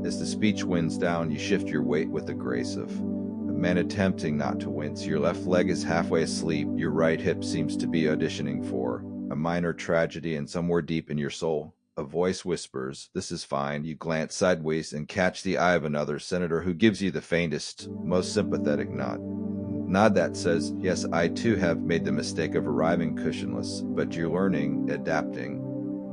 As the speech winds down, you shift your weight with the grace of a man attempting not to wince. Your left leg is halfway asleep. Your right hip seems to be auditioning for a minor tragedy, and somewhere deep in your soul, a voice whispers, "This is fine." You glance sideways and catch the eye of another senator who gives you the faintest, most sympathetic nod. Nod that says, "Yes, I too have made the mistake of arriving cushionless, but you're learning, adapting."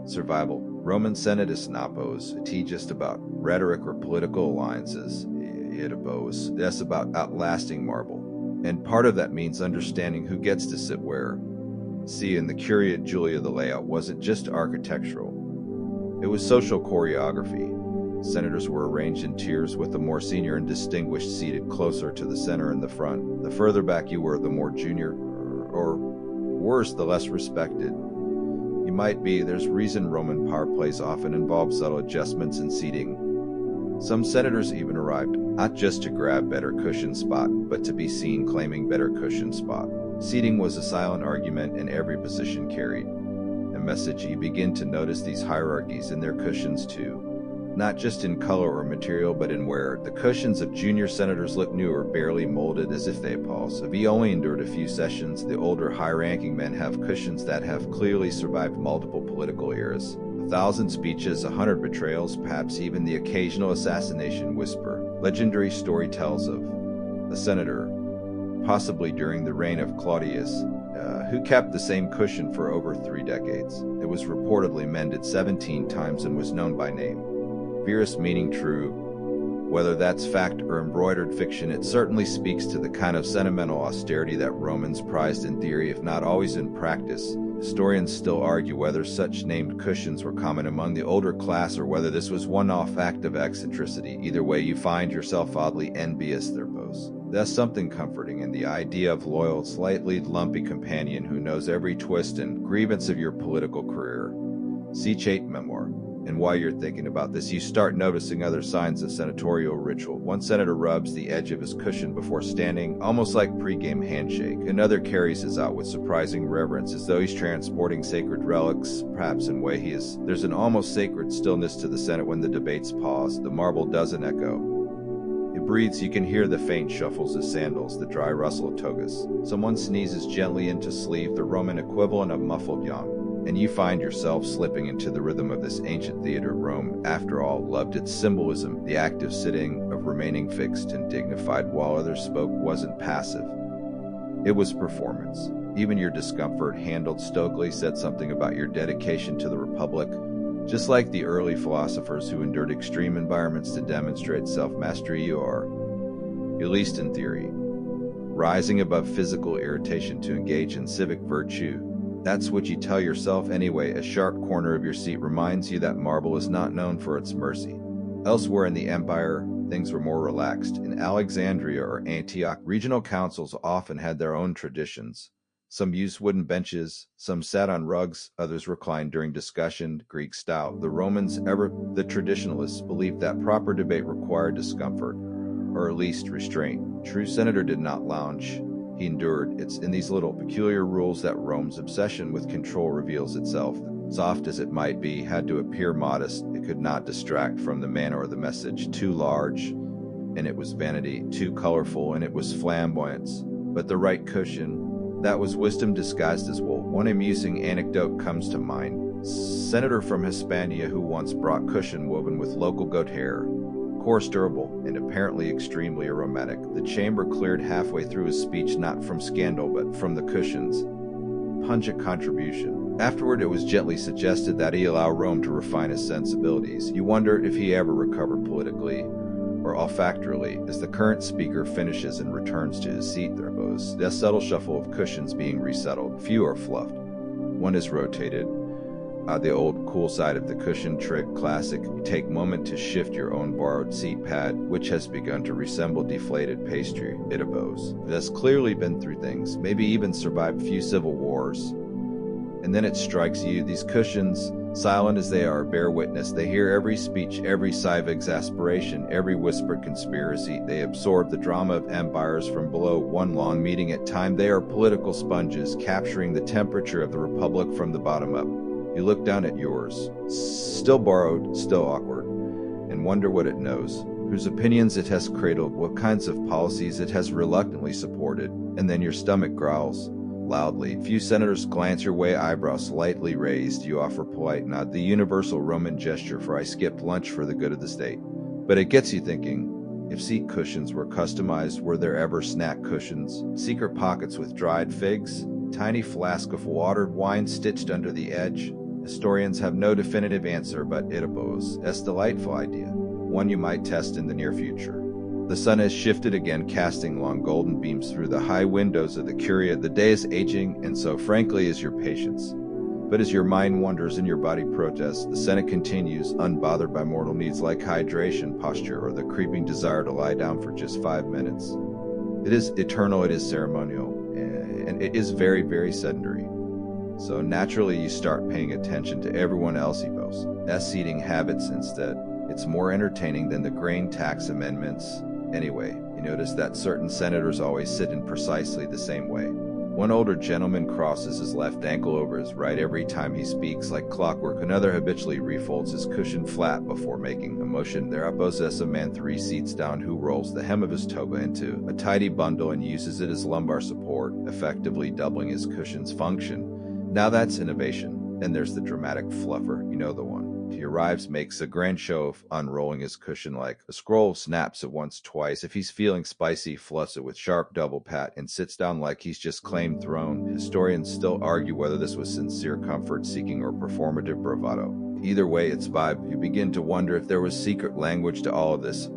Survival. Roman Senatus Napos, T just about rhetoric or political alliances. Itabos. That's about outlasting marble. And part of that means understanding who gets to sit where. See, in the Curia Julia, the layout wasn't just architectural. It was social choreography. Senators were arranged in tiers, with the more senior and distinguished seated closer to the center and the front. The further back you were, the more junior, or worse, the less respected you might be. There's reason Roman power plays often involved subtle adjustments in seating. Some senators even arrived, not just to grab better cushion spot, but to be seen claiming better cushion spot. Seating was a silent argument, and every position carried a message. You begin to notice these hierarchies in their cushions too. Not just in color or material, but in wear. The cushions of junior senators look new or barely molded, as if they pulse. If he only endured a few sessions, the older, high-ranking men have cushions that have clearly survived multiple political eras. 1,000 speeches, 100 betrayals, perhaps even the occasional assassination whisper. Legendary story tells of a senator, possibly during the reign of Claudius, who kept the same cushion for over 3 decades. It was reportedly mended 17 times and was known by name. Verus meaning true. Whether that's fact or embroidered fiction, it certainly speaks to the kind of sentimental austerity that Romans prized in theory, if not always in practice. Historians still argue whether such named cushions were common among the older class or whether this was one-off act of eccentricity. Either way, you find yourself oddly envious their boasts. There's something comforting in the idea of loyal, slightly lumpy companion who knows every twist and grievance of your political career. See Chait Memoir. And while you're thinking about this, you start noticing other signs of senatorial ritual. One senator rubs the edge of his cushion before standing, almost like pre-game handshake. Another carries his out with surprising reverence, as though he's transporting sacred relics, perhaps in way he is. There's an almost sacred stillness to the Senate when the debates pause. The marble doesn't echo. It breathes. You can hear the faint shuffles of sandals, the dry rustle of togas. Someone sneezes gently into sleeve, the Roman equivalent of muffled yawn. And you find yourself slipping into the rhythm of this ancient theater. Rome, after all, loved its symbolism. The act of sitting, of remaining fixed and dignified while others spoke, wasn't passive. It was performance. Even your discomfort, handled stoically, said something about your dedication to the Republic. Just like the early philosophers who endured extreme environments to demonstrate self-mastery, you are, at least in theory, rising above physical irritation to engage in civic virtue. That's what you tell yourself anyway. A sharp corner of your seat reminds you that marble is not known for its mercy. Elsewhere in the empire, things were more relaxed. In Alexandria or Antioch, regional councils often had their own traditions. Some used wooden benches, some sat on rugs, others reclined during discussion, Greek style. The Romans, ever the traditionalists, believed that proper debate required discomfort, or at least restraint. True senator did not lounge. He endured. It's in these little peculiar rules that Rome's obsession with control reveals itself. Soft as it might be, had to appear modest. It could not distract from the manner or the message. Too large, and it was vanity. Too colorful, and it was flamboyance. But the right cushion, that was wisdom disguised as wool. One amusing anecdote comes to mind. Senator from Hispania who once brought cushion woven with local goat hair. Coarse, durable, and apparently extremely aromatic. The chamber cleared halfway through his speech, not from scandal, but from the cushions. Pungent contribution. Afterward, it was gently suggested that he allow Rome to refine his sensibilities. You wonder if he ever recovered politically or olfactorily as the current speaker finishes and returns to his seat. There goes the subtle shuffle of cushions being resettled. Few are fluffed. One is rotated. The old cool side of the cushion trick, classic. You take a moment to shift your own borrowed seat pad, which has begun to resemble deflated pastry. It abows. It has clearly been through things, maybe even survived a few civil wars. And then it strikes you, these cushions, silent as they are, bear witness. They hear every speech, every sigh of exasperation, every whispered conspiracy. They absorb the drama of empires from below, one long meeting at a time. They are political sponges, capturing the temperature of the Republic from the bottom up. You look down at yours, still borrowed, still awkward. and wonder what it knows, whose opinions it has cradled, what kinds of policies it has reluctantly supported, and then your stomach growls loudly. Few senators glance your way, eyebrows slightly raised. You offer polite nod, the universal Roman gesture for I skipped lunch for the good of the state. But it gets you thinking. If seat cushions were customized, were there ever snack cushions? Secret pockets with dried figs? Tiny flask of watered wine stitched under the edge? Historians have no definitive answer, but it opposes a delightful idea, one you might test in the near future. The sun has shifted again, casting long golden beams through the high windows of the Curia. The day is aging, and so frankly is your patience. But as your mind wanders and your body protests, the Senate continues, unbothered by mortal needs like hydration, posture, or the creeping desire to lie down for just 5 minutes. It is eternal, it is ceremonial, and it is very, very sedentary. So naturally you start paying attention to everyone else he boasts. That's seating habits instead. It's more entertaining than the grain tax amendments. Anyway, you notice that certain senators always sit in precisely the same way. One older gentleman crosses his left ankle over his right every time he speaks like clockwork. Another habitually refolds his cushion flat before making a motion. There opposes a man 3 seats down who rolls the hem of his toga into a tidy bundle and uses it as lumbar support, effectively doubling his cushion's function. Now that's innovation. Then there's the dramatic fluffer, you know the one. He arrives, makes a grand show of unrolling his cushion like a scroll, snaps it once, twice. If he's feeling spicy, fluffs it with sharp double pat and sits down like he's just claimed throne. Historians still argue whether this was sincere comfort seeking or performative bravado. Either way, it's vibe. You begin to wonder if there was secret language to all of this.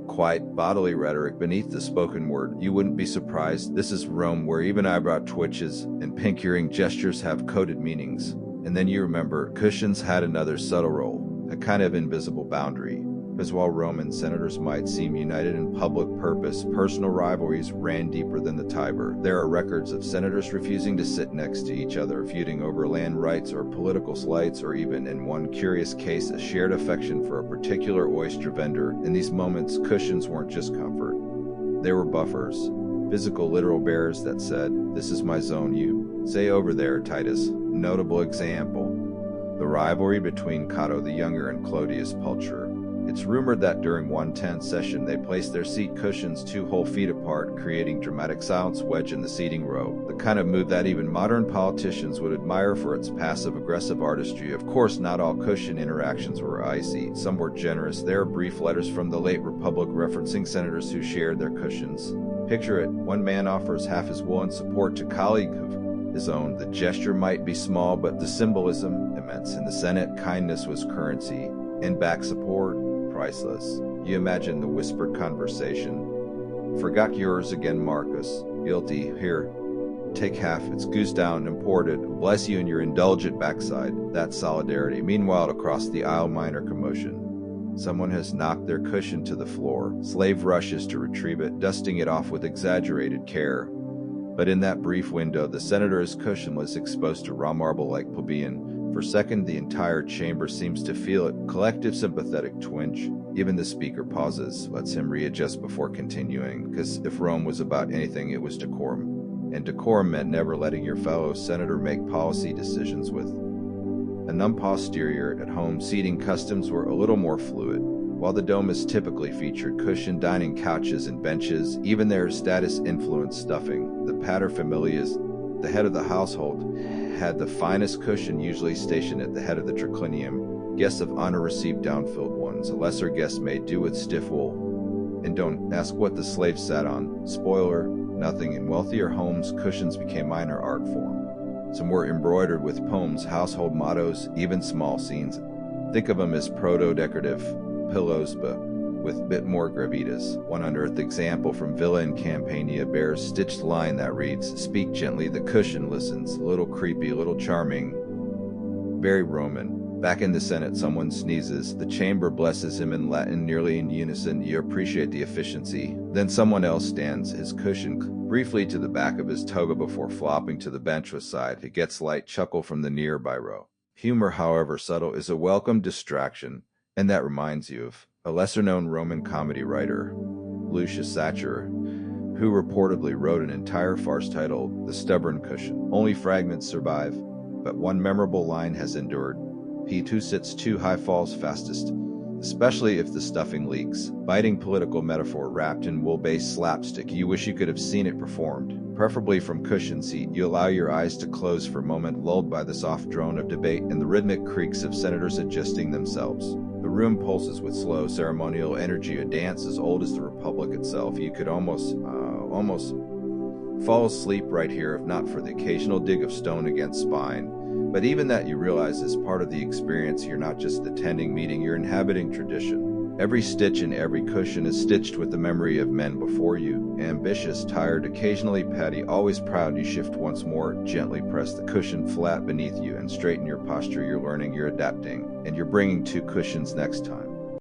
Quiet bodily rhetoric beneath the spoken word. You wouldn't be surprised. This is Rome, where even eyebrow twitches and pink-earring gestures have coded meanings. And then you remember, cushions had another subtle role, a kind of invisible boundary. Because while Roman senators might seem united in public purpose, personal rivalries ran deeper than the Tiber. There are records of senators refusing to sit next to each other, feuding over land rights or political slights, or even, in one curious case, a shared affection for a particular oyster vendor. In these moments, cushions weren't just comfort. They were buffers, physical literal barriers that said, "This is my zone, you say over there, Titus." Notable example, the rivalry between Cato the Younger and Clodius Pulcher. It's rumored that during one tense session they placed their seat cushions 2 whole feet apart, creating dramatic silence wedge in the seating row, the kind of move that even modern politicians would admire for its passive-aggressive artistry. Of course, not all cushion interactions were icy. Some were generous. There are brief letters from the late Republic referencing senators who shared their cushions. Picture it, one man offers half his will and support to colleague of his own. The gesture might be small, but the symbolism immense. In the Senate, kindness was currency, and back support, priceless. You imagine the whispered conversation. "Forgot yours again, Marcus. Guilty. Here. Take half. It's goose down, imported. Bless you and your indulgent backside." That's solidarity. Meanwhile, across the aisle, minor commotion. Someone has knocked their cushion to the floor. Slave rushes to retrieve it, dusting it off with exaggerated care. But in that brief window, the senator is cushionless, exposed to raw marble like plebeian. For a second, the entire chamber seems to feel it. Collective sympathetic twinge. Even the speaker pauses, lets him readjust before continuing, because if Rome was about anything, it was decorum. And decorum meant never letting your fellow senator make policy decisions with a numb posterior. At home, seating customs were a little more fluid. While the dome is typically featured cushioned dining couches and benches, even their status-influenced stuffing, the paterfamilias, the head of the household, had the finest cushion usually stationed at the head of the triclinium. Guests of honor received downfilled ones. A lesser guest may do with stiff wool. And don't ask what the slave sat on. Spoiler, nothing. In wealthier homes, cushions became minor art form. Some were embroidered with poems, household mottos, even small scenes. Think of them as proto-decorative pillows, but with a bit more gravitas. One unearthed example from Villa in Campania bears a stitched line that reads, "Speak gently, the cushion listens, a little creepy, a little charming." Very Roman. Back in the Senate, someone sneezes. The chamber blesses him in Latin, nearly in unison. You appreciate the efficiency. Then someone else stands, his cushion briefly to the back of his toga before flopping to the bench with side. He gets light chuckle from the nearby row. Humor, however subtle, is a welcome distraction. And that reminds you of a lesser-known Roman comedy writer, Lucius Satcher, who reportedly wrote an entire farce titled The Stubborn Cushion. Only fragments survive, but one memorable line has endured. "He who sits too high falls fastest." especially if the stuffing leaks. Biting political metaphor wrapped in wool-based slapstick, you wish you could have seen it performed. Preferably from cushion seat, you allow your eyes to close for a moment, lulled by the soft drone of debate and the rhythmic creaks of senators adjusting themselves. The room pulses with slow, ceremonial energy, a dance as old as the Republic itself. You could almost fall asleep right here if not for the occasional dig of stone against spine. But even that, you realize, is part of the experience. You're not just attending meeting, you're inhabiting tradition. Every stitch and every cushion is stitched with the memory of men before you. Ambitious, tired, occasionally petty, always proud. You shift once more, gently press the cushion flat beneath you and straighten your posture. You're learning, you're adapting, and you're bringing two cushions next time.